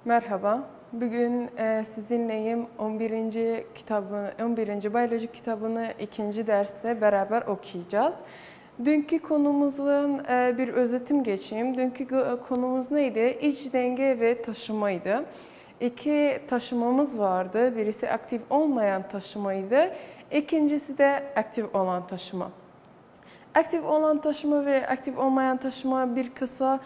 Merhaba, bugün sizinleyim 11. biyoloji kitabını 2. derste beraber okuyacağız. Dünkü konumuzun bir özetim geçeyim. Dünkü konumuz neydi? İç denge ve taşımaydı. İki taşımamız vardı. Birisi aktif olmayan taşımaydı. İkincisi de aktif olan taşıma. Aktif olan taşıma ve aktif olmayan taşıma bir kısa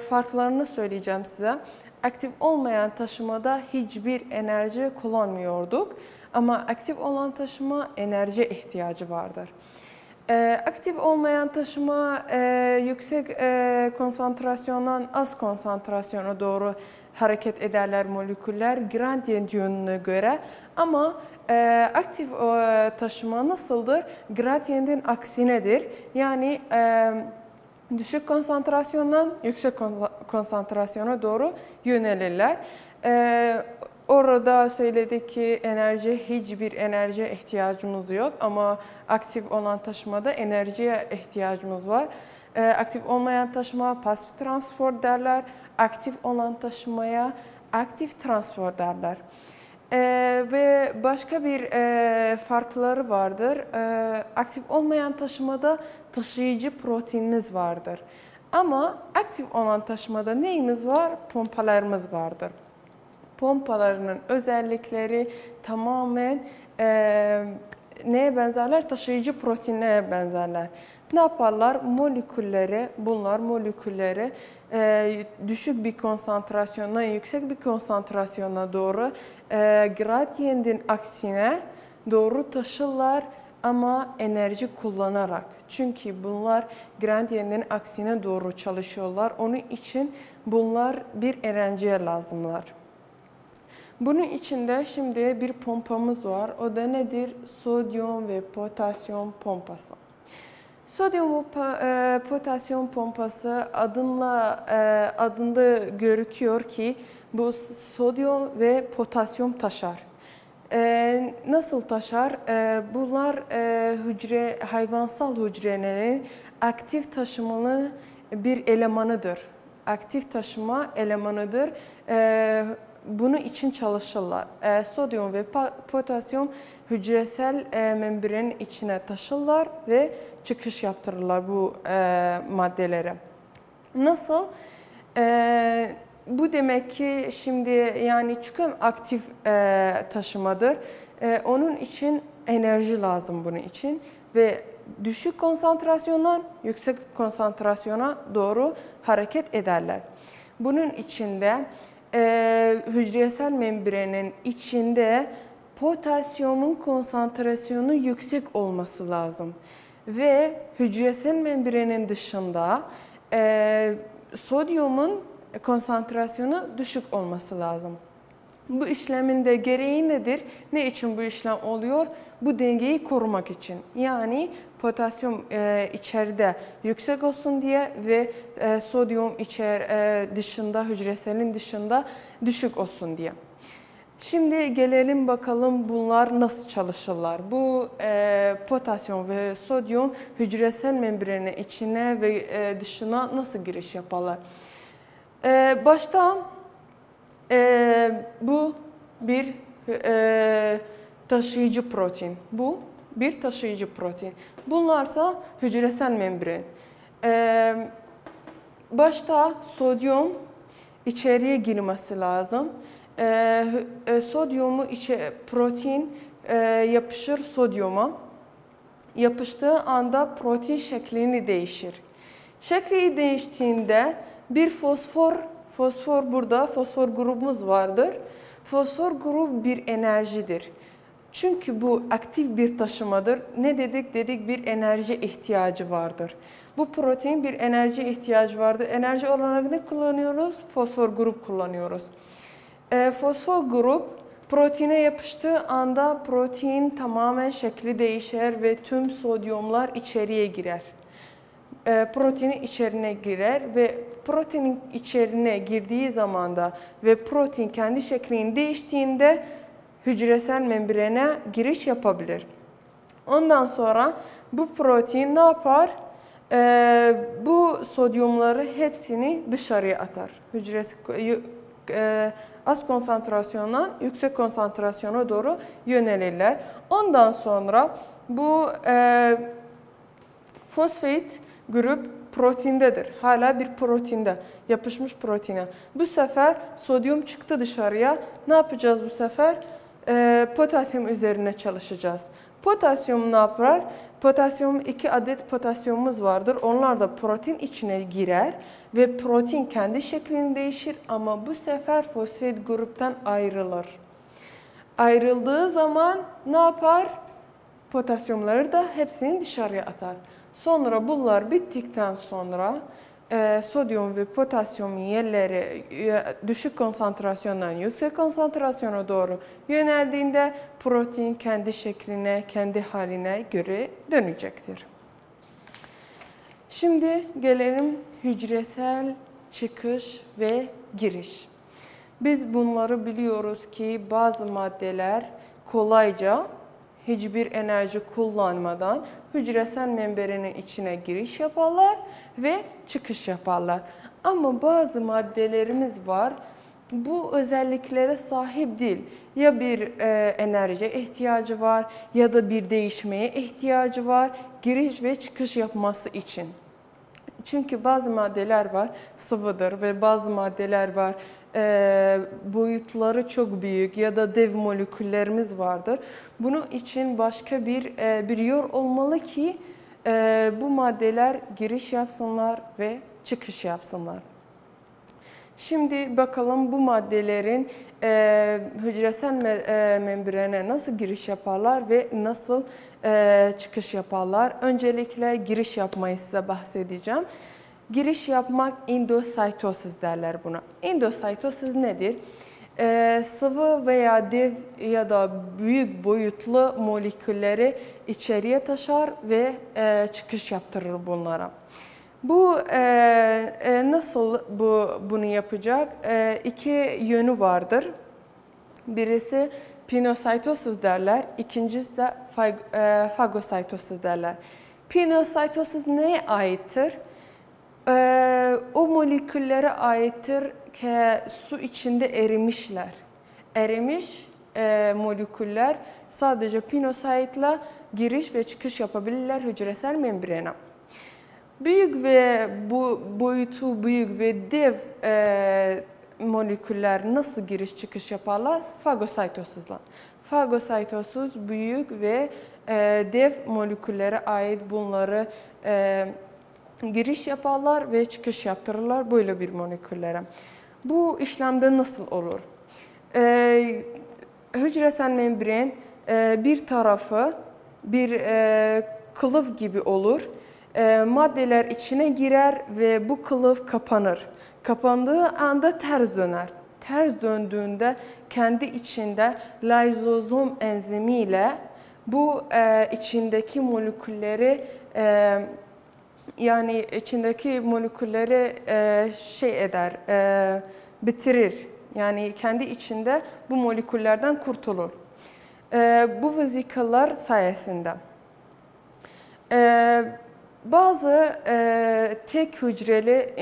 farklarını söyleyeceğim size. Aktif olmayan taşımada hiçbir enerji kullanmıyorduk ama aktif olan taşıma enerji ihtiyacı vardır. Aktif olmayan taşıma yüksek konsantrasyondan az konsantrasyona doğru hareket ederler moleküller gradient yönüne göre ama aktif taşıma nasıldır? Gradientin aksinedir. Yani düşük konsantrasyondan yüksek konsantrasyona doğru yönelirler. Orada söyledik ki hiçbir enerjiye ihtiyacımız yok ama aktif olan taşımada enerjiye ihtiyacımız var. Aktif olmayan taşıma pasif transfer derler. Aktif olan taşımaya aktif transfer derler. Ve başka bir farkları vardır. Aktif olmayan taşımada taşıyıcı proteinimiz vardır. Ama aktif olan taşımada neyimiz var? Pompalarımız vardır. Pompalarının özellikleri tamamen neye benzerler? Taşıyıcı proteinlere benzerler. Ne yaparlar? Bunlar molekülleri düşük bir konsantrasyondan yüksek bir konsantrasyona doğru gradientin aksine doğru taşırlar ama enerji kullanarak. Çünkü bunlar gradientin aksine doğru çalışıyorlar. Onun için bunlar bir enerjiye lazımlar. Bunun içinde şimdi bir pompamız var. O da nedir? Sodyum ve potasyum pompası. Sodyum ve potasyum pompası adında gözüküyor ki bu sodyum ve potasyum taşar. Nasıl taşar? Bunlar hayvansal hücrelerin aktif taşımalı bir elemanıdır. Aktif taşıma elemanıdır. Bunun için çalışırlar. Sodyum ve potasyum hücresel membrenin içine taşırlar ve çıkış yaptırırlar bu maddelere. Nasıl? Bu demek ki şimdi yani çünkü aktif taşımadır. Onun için enerji lazım bunun için ve düşük konsantrasyondan yüksek konsantrasyona doğru hareket ederler. Bunun içinde hücresel membrenin içinde potasyumun konsantrasyonu yüksek olması lazım. Ve hücresel membrenin dışında sodyumun konsantrasyonu düşük olması lazım. Bu işlemin de gereği nedir? Ne için bu işlem oluyor? Bu dengeyi korumak için. Yani potasyum içeride yüksek olsun diye ve sodyum dışında, hücreselin dışında düşük olsun diye. Şimdi gelelim bakalım bunlar nasıl çalışırlar. Bu potasyum ve sodyum hücresel membrenin içine ve dışına nasıl giriş yaparlar? Başta bu bir taşıyıcı protein. Bu bir taşıyıcı protein. Bunlarsa hücresel membran. Başta sodyum içeriye girmesi lazım. Sodyumu protein yapışır sodyuma. Yapıştığı anda protein şeklini değişir. Şekli değiştiğinde bir fosfor grubumuz vardır. Fosfor grubu bir enerjidir. Çünkü bu aktif bir taşımadır. Ne dedik? Dedik bir enerji ihtiyacı vardır. Bu protein bir enerji ihtiyacı vardır. Enerji olarak ne kullanıyoruz? Fosfor grup kullanıyoruz. Fosfor grup proteine yapıştığı anda protein tamamen şekli değişir ve tüm sodyumlar içeriye girer. proteinin içerine girer ve proteinin içerine girdiği zamanda ve protein kendi şeklini değiştiğinde hücresel membrana giriş yapabilir. Ondan sonra bu protein ne yapar? Bu sodyumları hepsini dışarıya atar. Hücresi az konsantrasyondan yüksek konsantrasyona doğru yönelirler. Ondan sonra bu fosfat grup proteindedir. Hala bir proteinde, yapışmış proteine. Bu sefer sodyum çıktı dışarıya. Ne yapacağız bu sefer? Potasyum üzerine çalışacağız. Potasyum ne yapar? Potasyum 2 adet potasyumumuz vardır. Onlar da protein içine girer ve protein kendi şeklini değişir ama bu sefer fosfat gruptan ayrılır. Ayrıldığı zaman ne yapar? Potasyumları da hepsini dışarıya atar. Sonra bunlar bittikten sonra sodyum ve potasyum yerleri düşük konsantrasyondan yüksek konsantrasyona doğru yöneldiğinde protein kendi şekline, kendi haline göre dönecektir. Şimdi gelelim hücresel çıkış ve giriş. Biz bunları biliyoruz ki bazı maddeler kolayca hiçbir enerji kullanmadan hücresel membranın içine giriş yaparlar ve çıkış yaparlar. Ama bazı maddelerimiz var, bu özelliklere sahip değil. Ya bir enerjiye ihtiyacı var ya da bir değişmeye ihtiyacı var giriş ve çıkış yapması için. Çünkü bazı maddeler var sıvıdır ve bazı maddeler var boyutları çok büyük ya da dev moleküllerimiz vardır. Bunun için başka bir yol olmalı ki bu maddeler giriş yapsınlar ve çıkış yapsınlar. Şimdi bakalım bu maddelerin hücresel membrana nasıl giriş yaparlar ve nasıl çıkış yaparlar. Öncelikle giriş yapmayı size bahsedeceğim. Giriş yapmak endositoz derler buna. Endositoz nedir? Sıvı veya dev ya da büyük boyutlu molekülleri içeriye taşır ve çıkış yaptırır bunlara. Bu nasıl bunu yapacak? İki yönü vardır. Birisi pinositoz derler, ikincisi de fagositoz derler. Pinositoz neye aittir? O moleküllere aittir ki su içinde erimişler. Erimiş moleküller sadece pinositla giriş ve çıkış yapabilirler hücresel membrana. Büyük ve boyutu büyük ve dev moleküller nasıl giriş çıkış yaparlar? Fagositozla. Fagositoz büyük ve dev moleküllere ait bunları giriş yaparlar ve çıkış yaptırırlar böyle bir moleküllere. Bu işlemde nasıl olur? Hücresel membran bir tarafı bir kılıf gibi olur. Maddeler içine girer ve bu kılıf kapanır. Kapandığı anda ters döner. Ters döndüğünde kendi içinde lizozom enzimiyle bu içindeki molekülleri yani içindeki molekülleri bitirir. Yani kendi içinde bu moleküllerden kurtulur. Bu vesikalar sayesinde. Bazı tek hücreli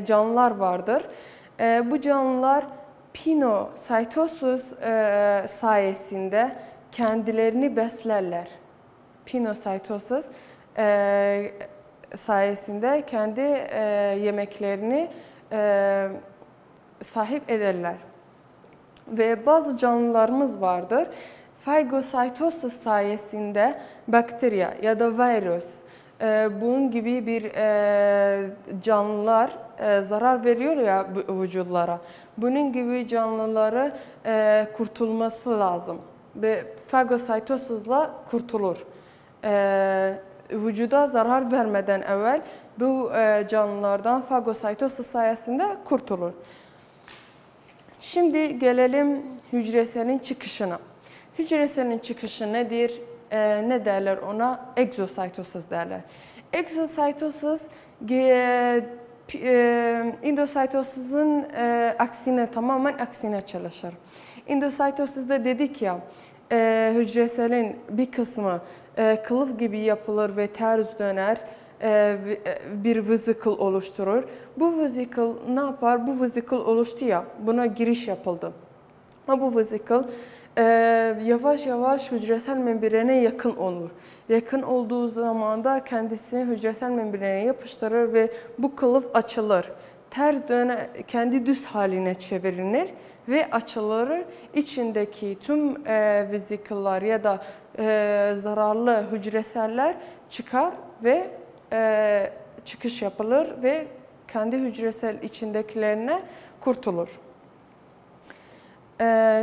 canlılar vardır. Bu canlılar pinositoz sayesinde kendilerini beslerler. Pinositoz sayesinde kendi yemeklerini sahip ederler. Ve bazı canlılarımız vardır. Fagositoz sayesinde bakteriya ya da virüs bunun gibi bir canlılar zarar veriyor ya vücutlara. Bunun gibi canlıları kurtulması lazım ve fagositozla kurtulur. Vücuda zarar vermeden evvel bu canlılardan fagositoz sayesinde kurtulur. Şimdi gelelim hücreselin çıkışına. Hücreselin çıkışı nedir? Ne derler ona? Egzositoz derler. Egzositoz endositozun aksine, tamamen aksine çalışır. Endositozda dedik ya, hücreselin bir kısmı kılıf gibi yapılır ve ters döner, bir vesicle oluşturur. Bu vesicle ne yapar? Bu vesicle oluştu ya, buna giriş yapıldı. Bu vesicle yavaş yavaş hücresel membrane yakın olur. Yakın olduğu zaman da kendisini hücresel membrane yapıştırır ve bu kılıf açılır. Ters döner, kendi düz haline çevrilir ve açılır. İçindeki tüm vesicle'lar ya da zararlı hücreseller çıkar ve çıkış yapılır ve kendi hücresel içindekilerine kurtulur.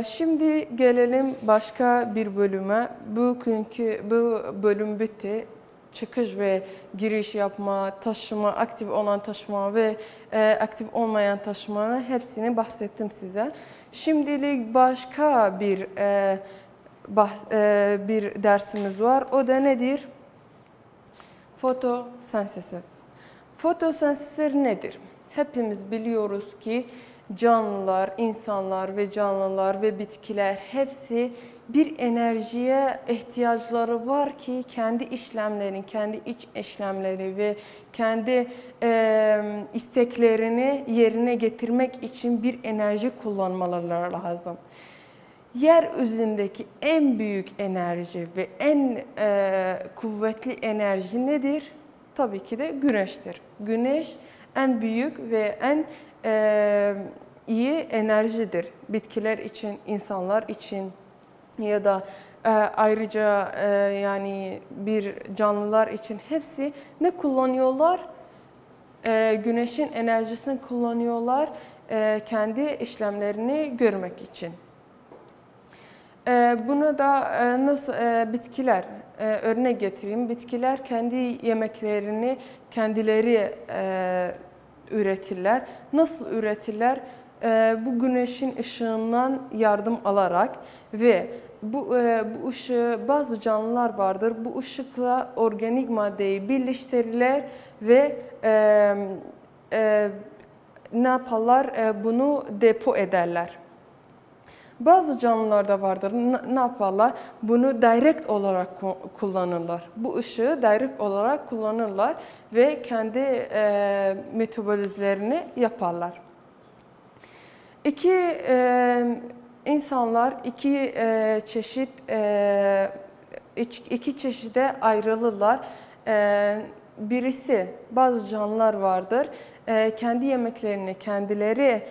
Şimdi gelelim başka bir bölüme. Bu bölüm bitti. Çıkış ve giriş yapma, taşıma, aktif olan taşıma ve aktif olmayan taşımanın hepsini bahsettim size. Şimdilik başka bir dersimiz var. O da nedir? Fotosentez. Fotosentez nedir? Hepimiz biliyoruz ki canlılar, insanlar ve canlılar ve bitkiler hepsi bir enerjiye ihtiyaçları var ki kendi işlemlerini, kendi iç işlemleri ve kendi isteklerini yerine getirmek için bir enerji kullanmaları lazım. Yeryüzündeki en büyük enerji ve en kuvvetli enerji nedir? Tabii ki de güneştir. Güneş en büyük ve en iyi enerjidir. Bitkiler için, insanlar için ya da ayrıca yani bir canlılar için hepsi ne kullanıyorlar? Güneşin enerjisini kullanıyorlar kendi işlemlerini görmek için. Buna da nasıl bitkiler örnek getireyim. Bitkiler kendi yemeklerini kendileri üretirler. Nasıl üretirler? Bu güneşin ışığından yardım alarak ve bu ışığı bazı canlılar vardır. Bu ışıkla organik maddeyi birleştirirler ve ne yaparlar? Bunu depo ederler. Bazı canlılar da vardır. Ne yaparlar? Bunu direkt olarak kullanırlar. Bu ışığı direkt olarak kullanırlar ve kendi metabolizlerini yaparlar. İnsanlar iki çeşide ayrılırlar. Birisi bazı canlılar vardır. Kendi yemeklerini kendileri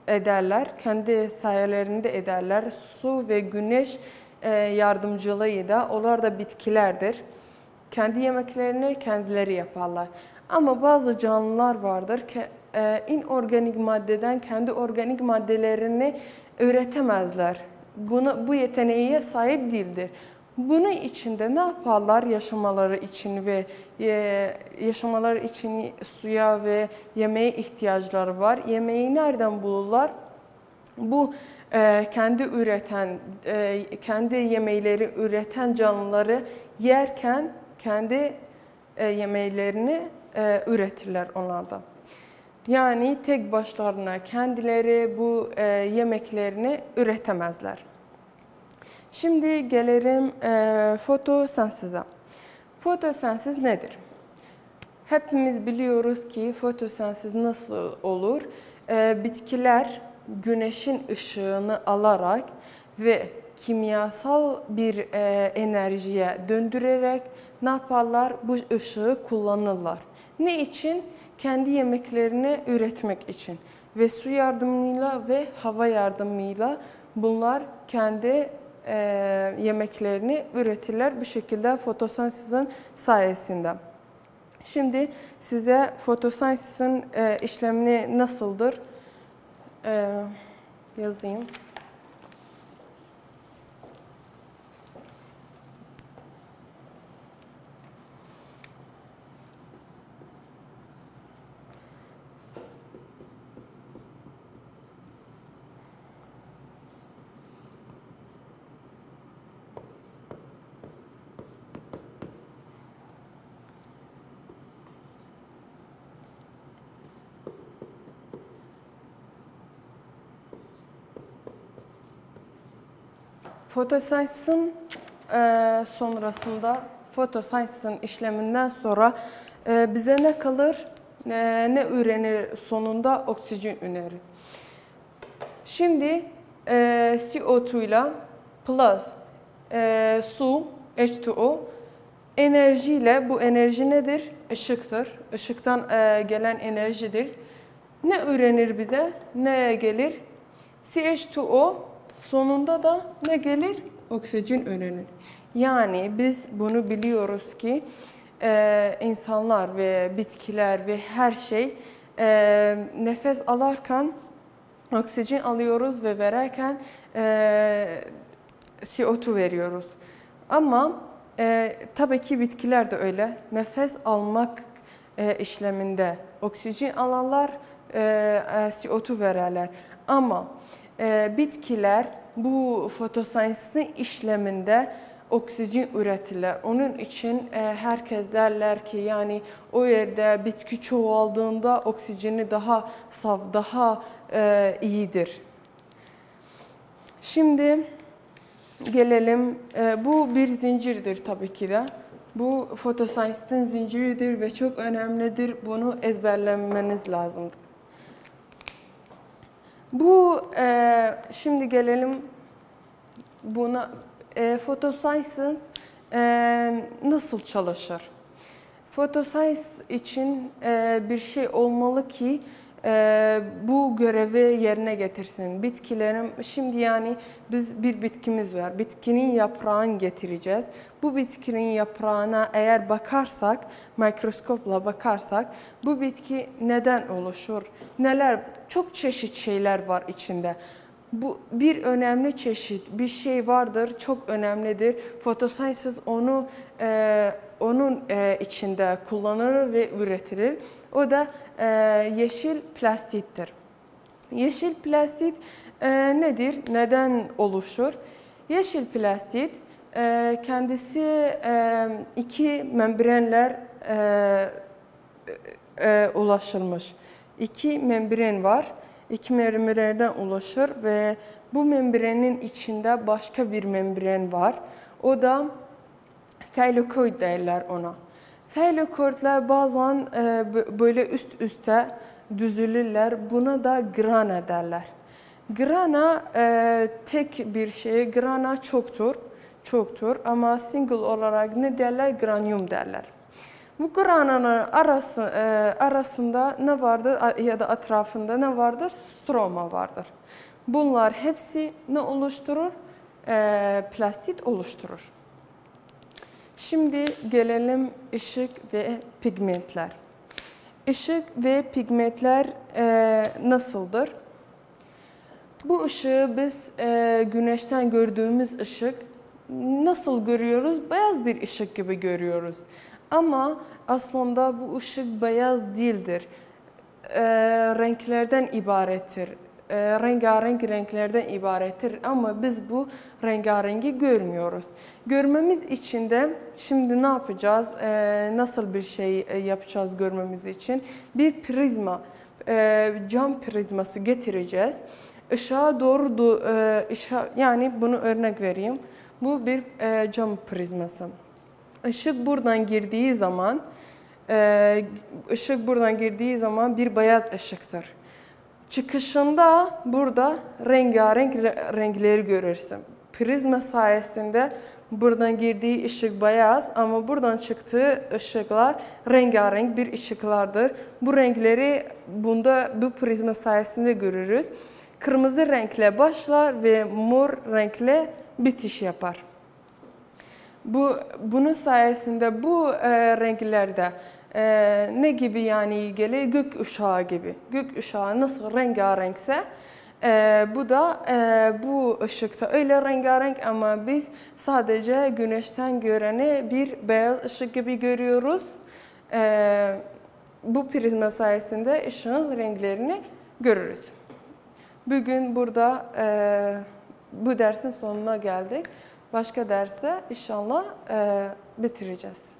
ederler. Kendi sayelerinde ederler. Su ve güneş yardımcılığıyla onlar da bitkilerdir. Kendi yemeklerini kendileri yaparlar. Ama bazı canlılar vardır ki inorganik maddeden kendi organik maddelerini üretemezler. Bu yeteneğe sahip değildir. Bunun için de ne yaparlar yaşamaları için ve yaşamaları için suya ve yemeğe ihtiyaçları var. Yemeği nereden bulurlar? Bu kendi yemekleri üreten canlıları yerken kendi yemeklerini üretirler onlardan. Yani tek başlarına kendileri bu yemeklerini üretemezler. Şimdi gelelim fotosenteze. Fotosentez nedir? Hepimiz biliyoruz ki fotosentez nasıl olur? Bitkiler güneşin ışığını alarak ve kimyasal bir enerjiye döndürerek ne yaparlar? Bu ışığı kullanırlar. Ne için? Kendi yemeklerini üretmek için. Ve su yardımıyla ve hava yardımıyla bunlar kendi yemeklerini üretirler. Bu şekilde fotosentezin sayesinde. Şimdi size fotosentezin işlemini nasıldır yazayım. Fotosentezin sonrasında, fotosentezin işleminden sonra bize ne kalır, ne ürenir sonunda? Oksijen ürünür. Şimdi CO2 ile plus su, H2O, enerjiyle, bu enerji nedir? Işıktır. Işıktan gelen enerjidir. Ne ürenir bize? Ne gelir? CH2O, sonunda da ne gelir? Oksijen ürenir. Yani biz bunu biliyoruz ki insanlar ve bitkiler ve her şey nefes alırken oksijen alıyoruz ve verirken CO2 veriyoruz. Ama tabii ki bitkiler de öyle. Nefes almak işleminde oksijen alırlar, CO2 verirler. Ama bitkiler bu fotosentezin işleminde oksijen üretirler. Onun için herkes derler ki yani o yerde bitki çoğaldığında oksijeni daha saf, daha iyidir. Şimdi gelelim, bu bir zincirdir tabii ki de. Bu fotosentezin zinciridir ve çok önemlidir. Bunu ezberlemeniz lazımdır. Bu şimdi gelelim buna. Fotosentez nasıl çalışır? Fotosentez için bir şey olmalı ki bu görevi yerine getirsin. Bitkilerin, şimdi yani biz bir bitkimiz var. Bitkinin yaprağını getireceğiz. Bu bitkinin yaprağına eğer bakarsak, mikroskopla bakarsak, bu bitki neden oluşur? Neler, çok çeşit şeyler var içinde. Bu bir önemli çeşit, bir şey vardır, çok önemlidir. Fotosentez onu onun içinde kullanılır ve üretilir. O da yeşil plastittir. Yeşil plastit nedir? Neden oluşur? Yeşil plastit kendisi iki membranlar ulaşılmış. İki membran var. İki membrandan oluşur ve bu membranın içinde başka bir membran var. O da thylakoid derler ona. Thylakoidler bazen böyle üst üste düzülürler. Buna da grana derler. Grana tek bir şey, grana çoktur ama single olarak ne derler? Granium derler. Bu grananın arasında ne vardır ya da etrafında ne vardır? Stroma vardır. Bunlar hepsi ne oluşturur? Plastit oluşturur. Şimdi gelelim ışık ve pigmentler. Işık ve pigmentler nasıldır? Bu ışığı biz güneşten gördüğümüz ışık nasıl görüyoruz? Beyaz bir ışık gibi görüyoruz. Ama aslında bu ışık beyaz değildir. Renklerden ibarettir. Rengarenk renklerden ibarettir ama biz bu rengarengi görmüyoruz. Görmemiz için de şimdi ne yapacağız? Nasıl bir şey yapacağız görmemiz için? Bir prizma, cam prizması getireceğiz. Işığa doğru, yani bunu örnek vereyim. Bu bir cam prizması. Işık buradan girdiği zaman bir beyaz ışıktır. Çıkışında burada rengarenk renkleri görürsün. Prizma sayesinde buradan girdiği ışık beyaz ama buradan çıktığı ışıklar rengarenk bir ışıklardır. Bu renkleri bu prizma sayesinde görürüz. Kırmızı renkle başlar ve mor renkle bitiş yapar. Bunun sayesinde bu renklerde ne gibi yani gelir? Gökkuşağı gibi. Gökkuşağı nasıl rengarenkse bu da bu ışıkta öyle rengarenk ama biz sadece güneşten göreni bir beyaz ışık gibi görüyoruz. Bu prizma sayesinde ışığın renklerini görürüz. Bugün burada bu dersin sonuna geldik. Başka derste inşallah bitireceğiz.